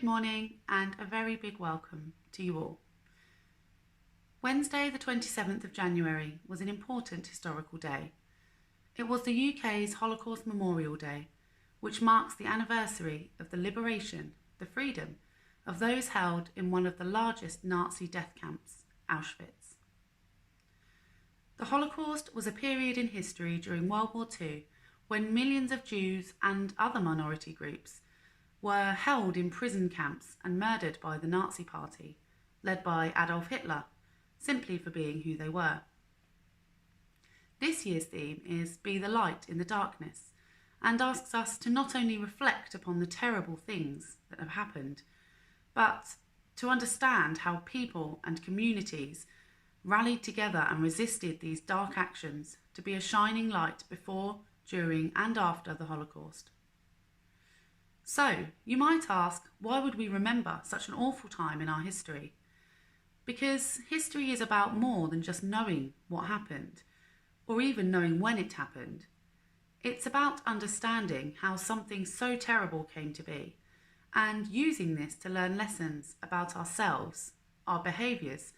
Good morning and a very big welcome to you all. Wednesday the 27th of January was an important historical day. It was the UK's Holocaust Memorial Day, which marks the anniversary of the liberation, the freedom, of those held in one of the largest Nazi death camps, Auschwitz. The Holocaust was a period in history during World War II when millions of Jews and other minority groups were held in prison camps and murdered by the Nazi Party, led by Adolf Hitler, simply for being who they were. This year's theme is Be the Light in the Darkness, and asks us to not only reflect upon the terrible things that have happened, but to understand how people and communities rallied together and resisted these dark actions to be a shining light before, during and after the Holocaust. So, you might ask, why would we remember such an awful time in our history? Because history is about more than just knowing what happened, or even knowing when it happened. It's about understanding how something so terrible came to be, and using this to learn lessons about ourselves, our behaviours,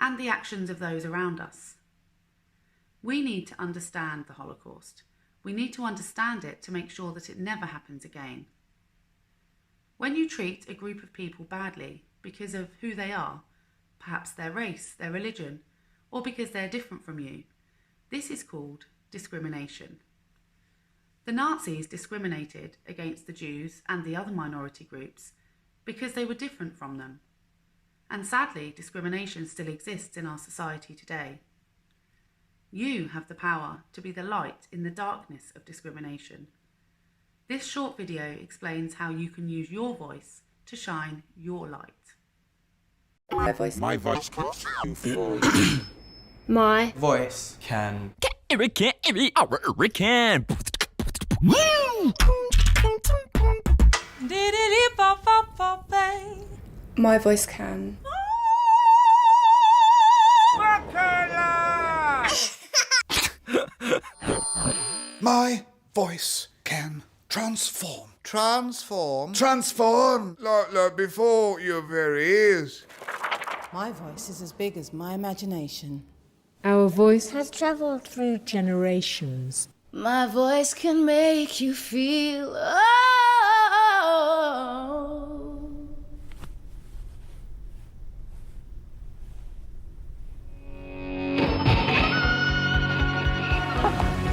and the actions of those around us. We need to understand the Holocaust. We need to understand it to make sure that it never happens again. When you treat a group of people badly because of who they are, perhaps their race, their religion, or because they're different from you, this is called discrimination. The Nazis discriminated against the Jews and the other minority groups because they were different from them. And sadly, discrimination still exists in our society today. You have the power to be the light in the darkness of discrimination. This short video explains how you can use your voice to shine your light. My voice can. My voice can. It can. My voice can. My voice can transform. Transform? Like before your very ears. My voice is as big as my imagination. Our voice has traveled through generations. My voice can make you feel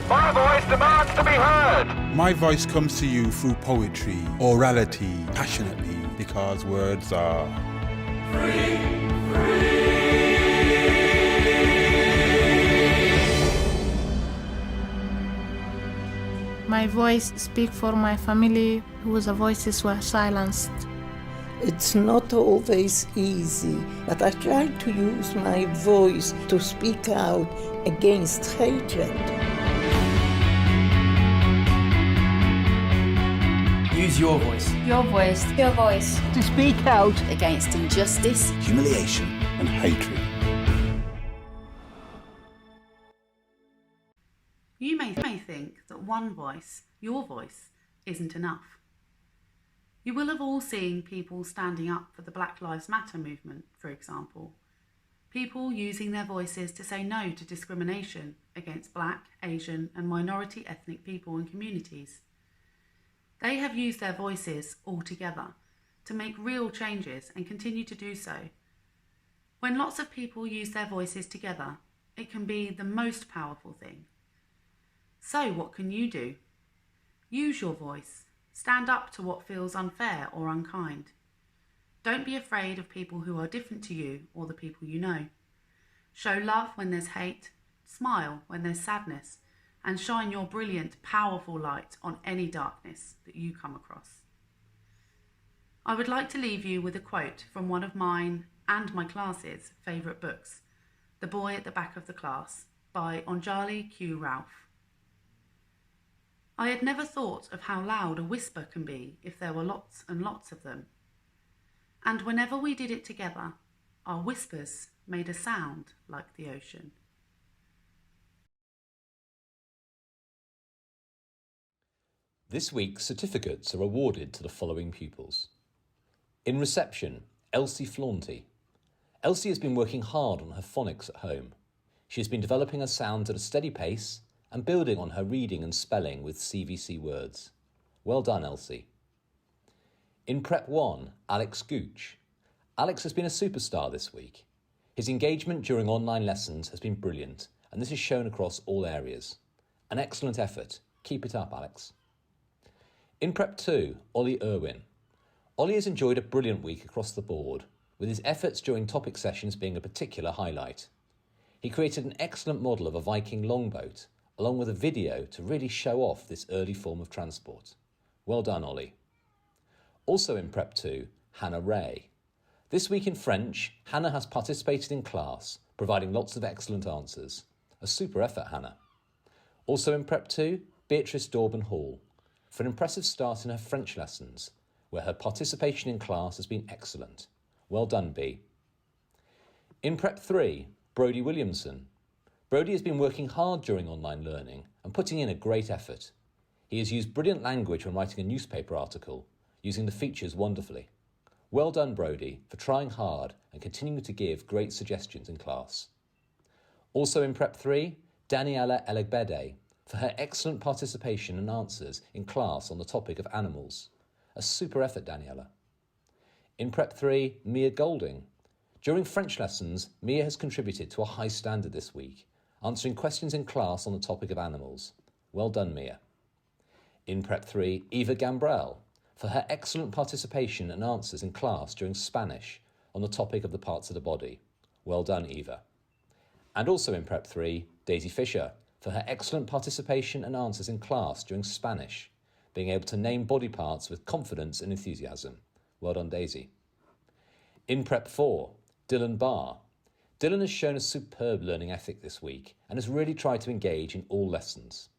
My voice demands to be heard. My voice comes to you through poetry, orality, passionately, because words are free. My voice speaks for my family whose voices were silenced. It's not always easy, but I try to use my voice to speak out against hatred. Use your voice. your voice. Your voice. To speak out Against injustice. humiliation and hatred. You may think that one voice, your voice, isn't enough. You will have all seen people standing up for the Black Lives Matter movement, for example. People using their voices to say no to discrimination against Black, Asian and minority ethnic people and communities. They have used their voices all together to make real changes and continue to do so. When lots of people use their voices together, it can be the most powerful thing. So what can you do? Use your voice. Stand up to what feels unfair or unkind. Don't be afraid of people who are different to you or the people you know. Show love when there's hate, smile when there's sadness, and shine your brilliant, powerful light on any darkness that you come across. I would like to leave you with a quote from one of mine and my class's favourite books, The Boy at the Back of the Class, by Anjali Q. Ralph. I had never thought of how loud a whisper can be if there were lots and lots of them. And whenever we did it together, our whispers made a sound like the ocean. This week, certificates are awarded to the following pupils. In reception, Elsie Flaunty. Elsie has been working hard on her phonics at home. She has been developing her sounds at a steady pace and building on her reading and spelling with CVC words. Well done, Elsie. In Prep 1, Alex Gooch. Alex has been a superstar this week. His engagement during online lessons has been brilliant, and this is shown across all areas. An excellent effort. Keep it up, Alex. In Prep 2, Ollie Irwin. Ollie has enjoyed a brilliant week across the board, with his efforts during topic sessions being a particular highlight. He created an excellent model of a Viking longboat, along with a video to really show off this early form of transport. Well done, Ollie. Also in Prep 2, Hannah Ray. This week in French, Hannah has participated in class, providing lots of excellent answers. A super effort, Hannah. Also in Prep 2, Beatrice Dorban Hall, for an impressive start in her French lessons, where her participation in class has been excellent. Well done, B. In Prep 3, Brodie Williamson. Brodie has been working hard during online learning and putting in a great effort. He has used brilliant language when writing a newspaper article, using the features wonderfully. Well done, Brodie, for trying hard and continuing to give great suggestions in class. Also in Prep 3, Daniela Elegbede, for her excellent participation and answers in class on the topic of animals. A super effort, Daniela. In Prep 3, Mia Golding. During French lessons, Mia has contributed to a high standard this week, answering questions in class on the topic of animals. Well done, Mia. In Prep 3, Eva Gambrell, for her excellent participation and answers in class during Spanish on the topic of the parts of the body. Well done, Eva. And also in Prep 3, Daisy Fisher, for her excellent participation and answers in class during Spanish, being able to name body parts with confidence and enthusiasm. Well done, Daisy. In Prep 4, Dylan Barr. Dylan has shown a superb learning ethic this week and has really tried to engage in all lessons.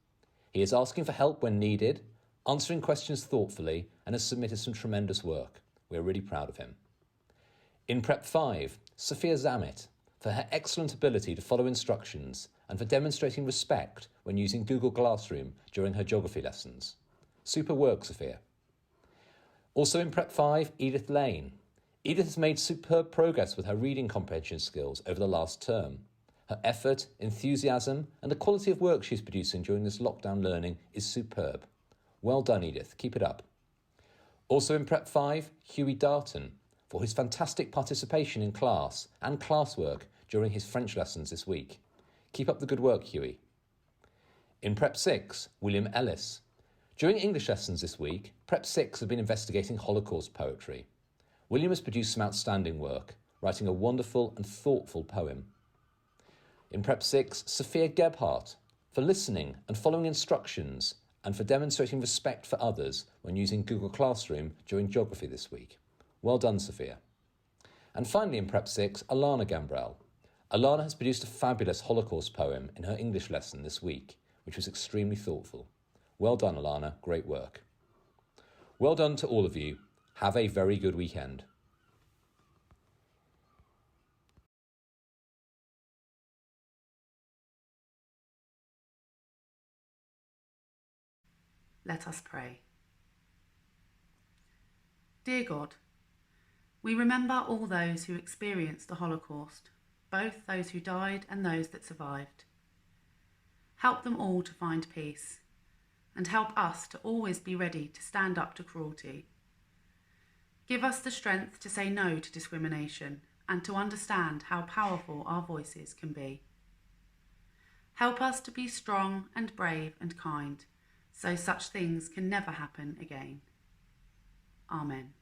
He is asking for help when needed, answering questions thoughtfully, and has submitted some tremendous work. We're really proud of him. In Prep 5, Sophia Zammit, for her excellent ability to follow instructions and for demonstrating respect when using Google Classroom during her geography lessons. Super work, Sophia. Also in Prep 5, Edith Lane. Edith has made superb progress with her reading comprehension skills over the last term. Her effort, enthusiasm, and the quality of work she's producing during this lockdown learning is superb. Well done, Edith. Keep it up. Also in Prep 5, Huey Darton, for his fantastic participation in class and classwork during his French lessons this week. Keep up the good work, Huey. In Prep 6, William Ellis. During English lessons this week, Prep 6 have been investigating Holocaust poetry. William has produced some outstanding work, writing a wonderful and thoughtful poem. In Prep 6, Sophia Gebhardt, for listening and following instructions and for demonstrating respect for others when using Google Classroom during geography this week. Well done, Sophia. And finally in Prep 6, Alana Gambrell. Alana has produced a fabulous Holocaust poem in her English lesson this week, which was extremely thoughtful. Well done, Alana. Great work. Well done to all of you. Have a very good weekend. Let us pray. Dear God, we remember all those who experienced the Holocaust, both those who died and those that survived. Help them all to find peace, and help us to always be ready to stand up to cruelty. Give us the strength to say no to discrimination and to understand how powerful our voices can be. Help us to be strong and brave and kind, so such things can never happen again. Amen.